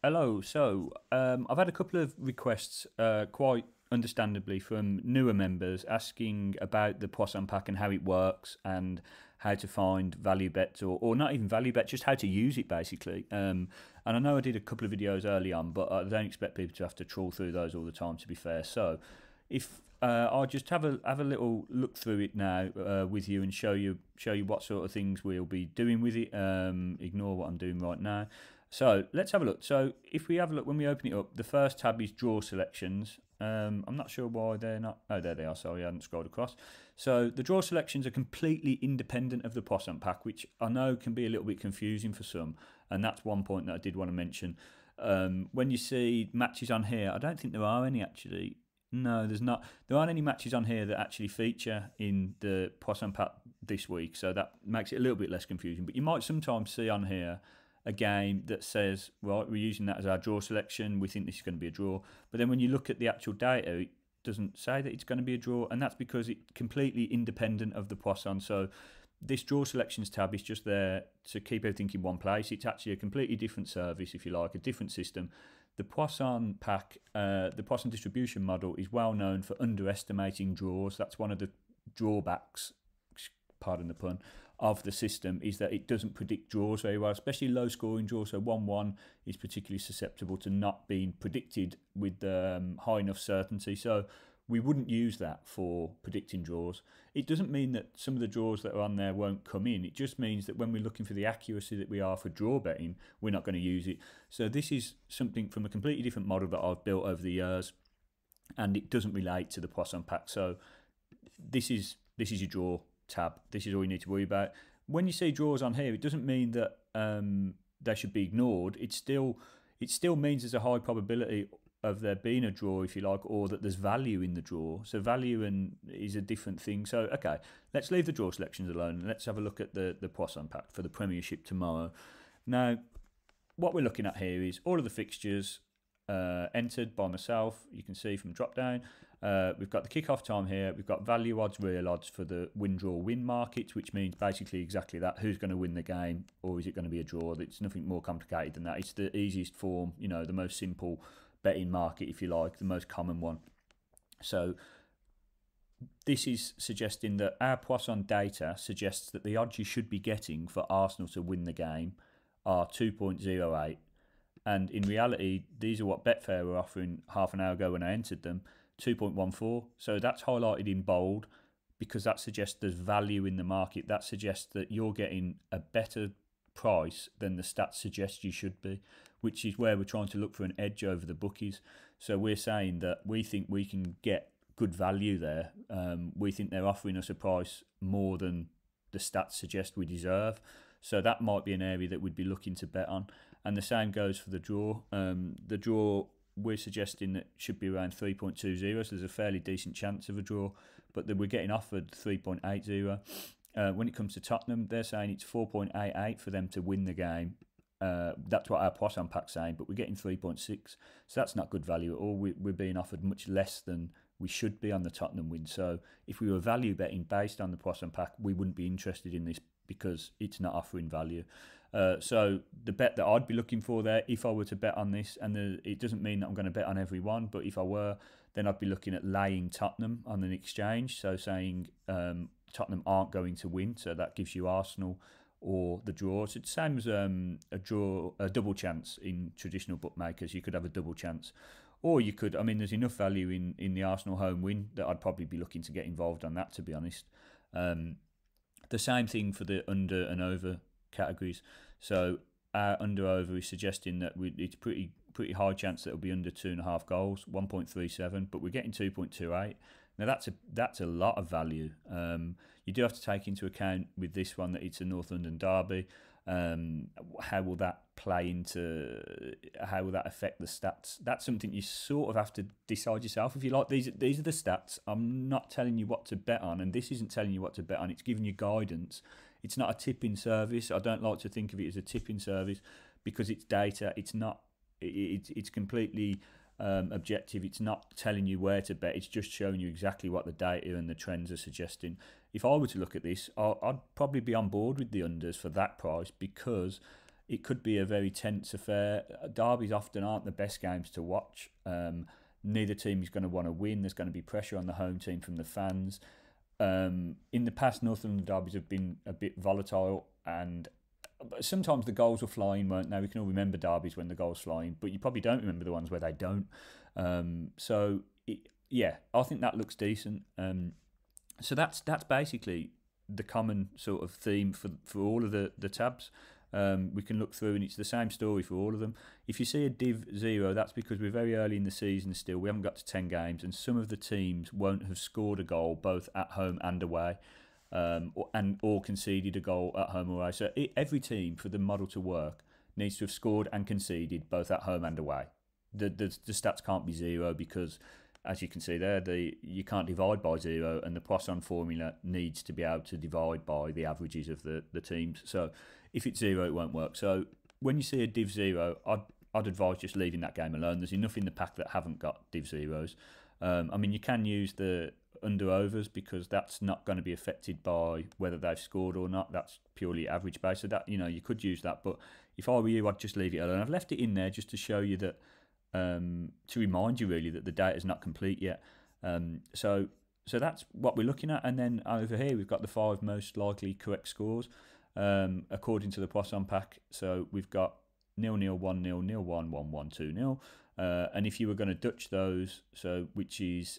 Hello. I've had a couple of requests, quite understandably, from newer members asking about the Poisson Pack and how it works and how to find value bets or not even value bets, just how to use it basically. And I know I did a couple of videos early on, but I don't expect people to have to trawl through those all the time, to be fair. So if I'll just have a little look through it now with you and show you what sort of things we'll be doing with it. Ignore what I'm doing right now. So let's have a look. So if we have a look, when we open it up, the first tab is draw selections. I'm not sure why they're not. Oh, there they are. Sorry, I hadn't scrolled across. So the draw selections are completely independent of the Poisson Pack, which I know can be a little bit confusing for some. And that's one point that I did want to mention. When you see matches on here, I don't think there are any actually. No, there's not. There aren't any matches on here that actually feature in the Poisson Pack this week, so that makes it a little bit less confusing. But you might sometimes see on here a game that says, right, we're using that as our draw selection, we think this is going to be a draw. But then when you look at the actual data, it doesn't say that it's going to be a draw, and that's because it's completely independent of the Poisson. So this draw selections tab is just there to keep everything in one place. It's actually a completely different service, if you like, a different system. The Poisson Pack, the Poisson distribution model is well known for underestimating draws. That's one of the drawbacks, pardon the pun, of the system, is that it doesn't predict draws very well, especially low scoring draws. So 1-1 is particularly susceptible to not being predicted with high enough certainty. So we wouldn't use that for predicting draws. It doesn't mean that some of the draws that are on there won't come in. It just means that when we're looking for the accuracy that we are for draw betting, we're not going to use it. So this is something from a completely different model that I've built over the years, and it doesn't relate to the Poisson Pack. So this is your draw tab. This is all you need to worry about. When you see draws on here, it doesn't mean that they should be ignored. It still means there's a high probability of there being a draw, if you like, or that there's value in the draw. So value is a different thing. So okay, let's leave the draw selections alone and let's have a look at the Poisson Pack for the Premiership tomorrow. Now, what we're looking at here is all of the fixtures entered by myself. You can see from drop down. We've got the kick-off time here. We've got value odds, real odds for the win-draw-win market, which means basically exactly that. Who's going to win the game, or is it going to be a draw? It's nothing more complicated than that. It's the easiest form, the most simple betting market, if you like, the most common one. So this is suggesting that our Poisson data suggests that the odds you should be getting for Arsenal to win the game are 2.08. And in reality, these are what Betfair were offering half an hour ago when I entered them, 2.14. So that's highlighted in bold because that suggests there's value in the market. That suggests that you're getting a better price than the stats suggest you should be, which is where we're trying to look for an edge over the bookies. So we're saying that we think we can get good value there. We think they're offering us a price more than the stats suggest we deserve. So that might be an area that we'd be looking to bet on. And the same goes for the draw. The draw, we're suggesting that should be around 3.20, so there's a fairly decent chance of a draw, but we're getting offered 3.80. When it comes to Tottenham, they're saying it's 4.88 for them to win the game. That's what our Poisson Pack's saying, but we're getting 3.6, so that's not good value at all. We're being offered much less than we should be on the Tottenham win. So if we were value betting based on the Poisson Pack, we wouldn't be interested in this because it's not offering value. So the bet that I'd be looking for there, if I were to bet on this, and it doesn't mean that I'm going to bet on every one, but if I were, then I'd be looking at laying Tottenham on an exchange, so saying Tottenham aren't going to win, so that gives you Arsenal or the draw. So it's the same as a double chance in traditional bookmakers. You could have a double chance, or you could, there's enough value in the Arsenal home win that I'd probably be looking to get involved on that, to be honest. The same thing for the under and over categories. So our under over is suggesting that it's pretty high chance that it'll be under 2.5 goals, 1.37, but we're getting 2.28. Now that's a lot of value. You do have to take into account with this one that it's a North London derby. How will that play into? How will that affect the stats? That's something you sort of have to decide yourself. If you like, these are the stats. I'm not telling you what to bet on, and this isn't telling you what to bet on. It's giving you guidance. It's not a tipping service. I don't like to think of it as a tipping service because it's data. It's not. It's completely objective. It's not telling you where to bet. It's just showing you exactly what the data and the trends are suggesting. If I were to look at this, I'd probably be on board with the unders for that price because it could be a very tense affair. Derbies often aren't the best games to watch. Neither team is going to want to win. There's going to be pressure on the home team from the fans. In the past, Northern derbies have been a bit volatile, and sometimes the goals were flying, weren't they? We can all remember derbies when the goals flying, but you probably don't remember the ones where they don't. I think that looks decent. So that's basically the common sort of theme for all of the tabs. We can look through and it's the same story for all of them. If you see a Div 0, that's because we're very early in the season still. We haven't got to 10 games and some of the teams won't have scored a goal both at home and away, or conceded a goal at home or away. So every team, for the model to work, needs to have scored and conceded both at home and away. The stats can't be 0 because, as you can see there, you can't divide by 0, and the Poisson formula needs to be able to divide by the averages of the teams. So if it's 0, it won't work. So when you see a Div 0, I'd advise just leaving that game alone. There's enough in the pack that haven't got Div 0s. You can use the under-overs because that's not going to be affected by whether they've scored or not. That's purely average based. So that, you could use that. But if I were you, I'd just leave it alone. I've left it in there just to show you that, to remind you really that the data is not complete yet. So that's what we're looking at. And then over here, we've got the 5 most likely correct scores according to the Poisson Pack. So we've got 0-0, 1-0, 0-1, 1-1, 2-0. And if you were going to Dutch those, so which is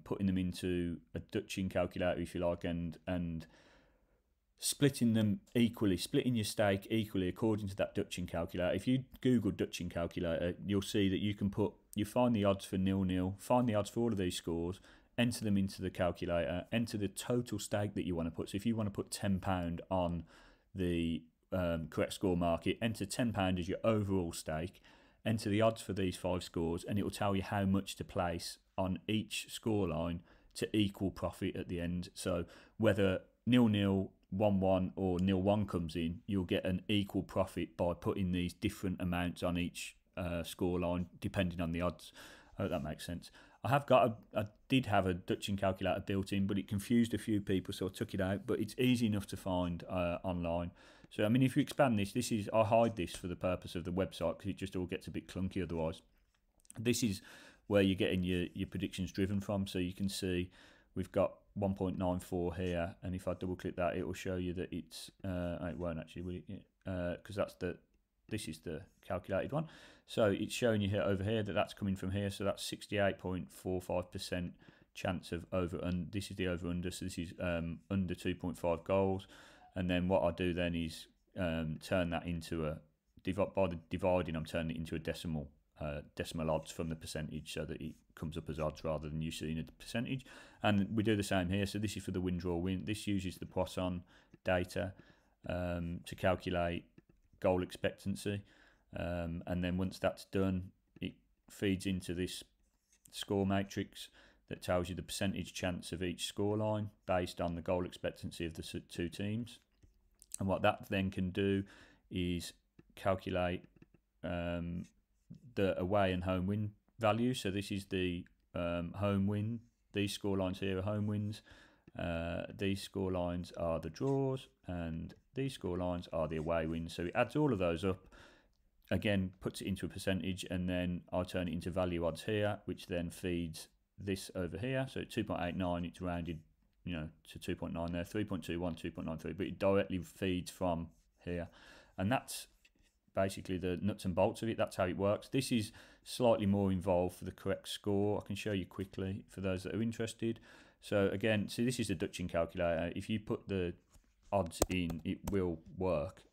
putting them into a Dutching calculator, if you like, and splitting them equally, splitting your stake equally according to that Dutching calculator. If you Google Dutching calculator, you'll see that you find the odds for 0-0, find the odds for all of these scores, enter them into the calculator, enter the total stake that you want to put. So if you want to put £10 on the correct score market, enter £10 as your overall stake, enter the odds for these 5 scores, and it will tell you how much to place on each scoreline to equal profit at the end. So whether 0-0, 1-1 or 0-1 comes in, you'll get an equal profit by putting these different amounts on each scoreline depending on the odds. I hope that makes sense. I did have a Dutching calculator built in, but it confused a few people, so I took it out. But it's easy enough to find online. So if you expand this is, I hide this for the purpose of the website because it just all gets a bit clunky otherwise. This is where you're getting your predictions driven from. So you can see we've got 1.94 here, and if I double click that, it will show you that it's it won't actually, will it? Because this is the calculated one. So it's showing you here over here that's coming from here. So that's 68.45% chance of over, and this is the over under. So this is under 2.5 goals. And then what I do then is turn that into by the dividing, I'm turning it into a decimal odds from the percentage, so that it comes up as odds rather than you seeing a percentage. And we do the same here. So this is for the win, draw, win. This uses the Poisson data to calculate goal expectancy. And then once that's done, it feeds into this score matrix that tells you the percentage chance of each scoreline based on the goal expectancy of the 2 teams. And what that then can do is calculate the away and home win value. So this is the home win. These scorelines here are home wins. These scorelines are the draws, and these scorelines are the away wins. So it adds all of those up, again puts it into a percentage, and then I'll turn it into value odds here, which then feeds this over here. So 2.89, it's rounded to 2.9 there, 3.21, 2.93, but it directly feeds from here. And that's basically the nuts and bolts of it. That's how it works. This is slightly more involved for the correct score. I can show you quickly for those that are interested. So again, see, this is the Dutching calculator. If you put the odds in, it will work.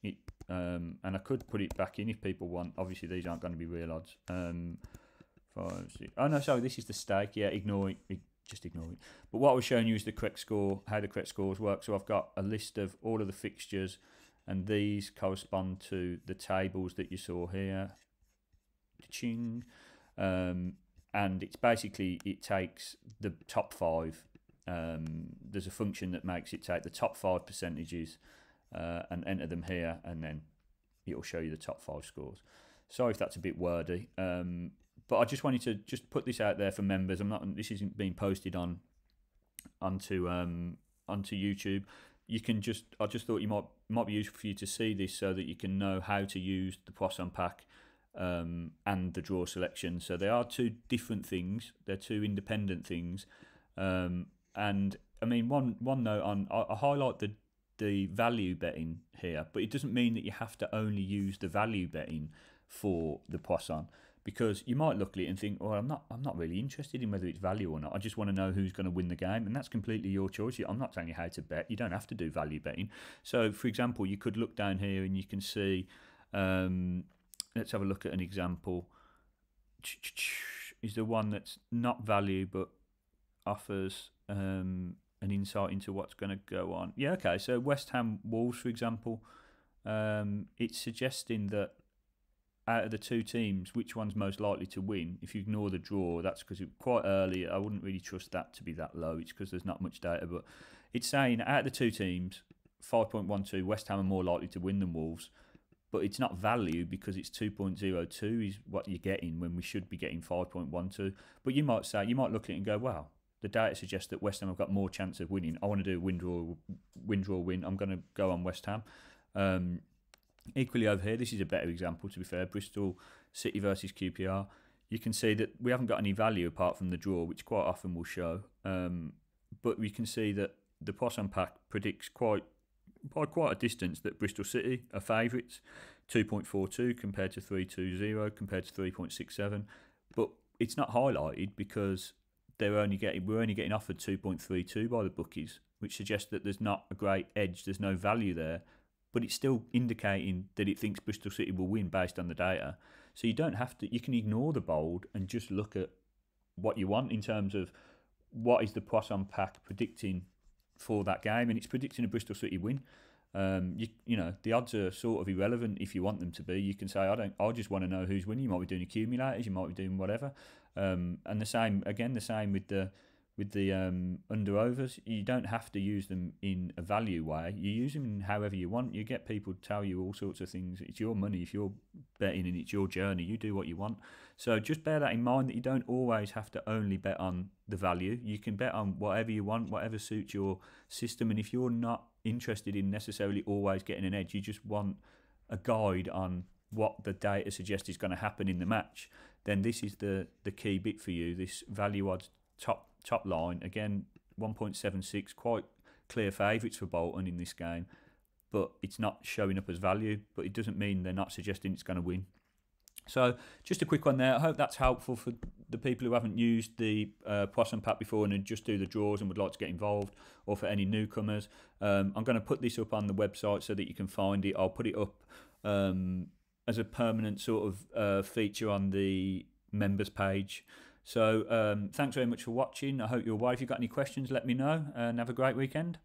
And I could put it back in if people want. Obviously, these aren't going to be real odds. 5, 6. Oh no, sorry, this is the stake. Yeah, ignore it. Just ignore it. But what I was showing you is the correct score, how the correct scores work. So I've got a list of all of the fixtures, and these correspond to the tables that you saw here. Ching. And it's basically, it takes the top 5. There's a function that makes it take the top 5 percentages and enter them here, and then it'll show you the top 5 scores. Sorry if that's a bit wordy. But I just wanted to just put this out there for members. This isn't being posted onto YouTube. you can just, I just thought you might be useful for you to see this so that you can know how to use the Poisson Pack and the draw selection. So they are two different things. They're two independent things. And I mean, one note on, I highlight the value betting here, but it doesn't mean that you have to only use the value betting for the Poisson, because you might look at it and think, well, I'm not really interested in whether it's value or not. I just want to know who's going to win the game, and that's completely your choice. I'm not telling you how to bet. You don't have to do value betting. So, for example, you could look down here and you can see, let's have a look at an example. Is the one that's not value but offers an insight into what's going to go on. Yeah, okay, so West Ham Wolves, for example, it's suggesting that out of the two teams, which one's most likely to win? If you ignore the draw, that's because it's quite early. I wouldn't really trust that to be that low. It's because there's not much data. But it's saying out of the two teams, 5.12, West Ham are more likely to win than Wolves. But it's not value because it's 2.02 is what you're getting when we should be getting 5.12. But you might look at it and go, wow, the data suggests that West Ham have got more chance of winning. I want to do a win, draw, win. I'm going to go on West Ham. Equally over here, this is a better example, to be fair, Bristol City versus QPR. You can see that we haven't got any value apart from the draw, which quite often will show. But we can see that the Poisson Pack predicts by quite a distance that Bristol City are favourites, 2.42 compared to 3.20 compared to 3.67. But it's not highlighted because we're only getting offered 2.32 by the bookies, which suggests that there's not a great edge, there's no value there. But it's still indicating that it thinks Bristol City will win based on the data. So you don't have to, you can ignore the bold and just look at what you want in terms of what is the Poisson Pack predicting for that game, and it's predicting a Bristol City win. You know, the odds are sort of irrelevant if you want them to be. You can say, I just want to know who's winning. You might be doing accumulators, you might be doing whatever. And the same with the under overs. You don't have to use them in a value way. You use them in however you want. You get people to tell you all sorts of things. It's your money. If you're betting and it's your journey, you do what you want. So just bear that in mind, that you don't always have to only bet on the value. You can bet on whatever you want, whatever suits your system. And if you're not interested in necessarily always getting an edge, you just want a guide on what the data suggests is going to happen in the match, then this is the key bit for you. This value odds top line, again, 1.76, quite clear favourites for Bolton in this game, but it's not showing up as value, but it doesn't mean they're not suggesting it's going to win. So just a quick one there. I hope that's helpful for the people who haven't used the Poisson Pack before and just do the draws and would like to get involved, or for any newcomers. I'm going to put this up on the website so that you can find it. I'll put it up as a permanent sort of feature on the members page. So thanks very much for watching. I hope you're well. If you've got any questions, let me know, and have a great weekend.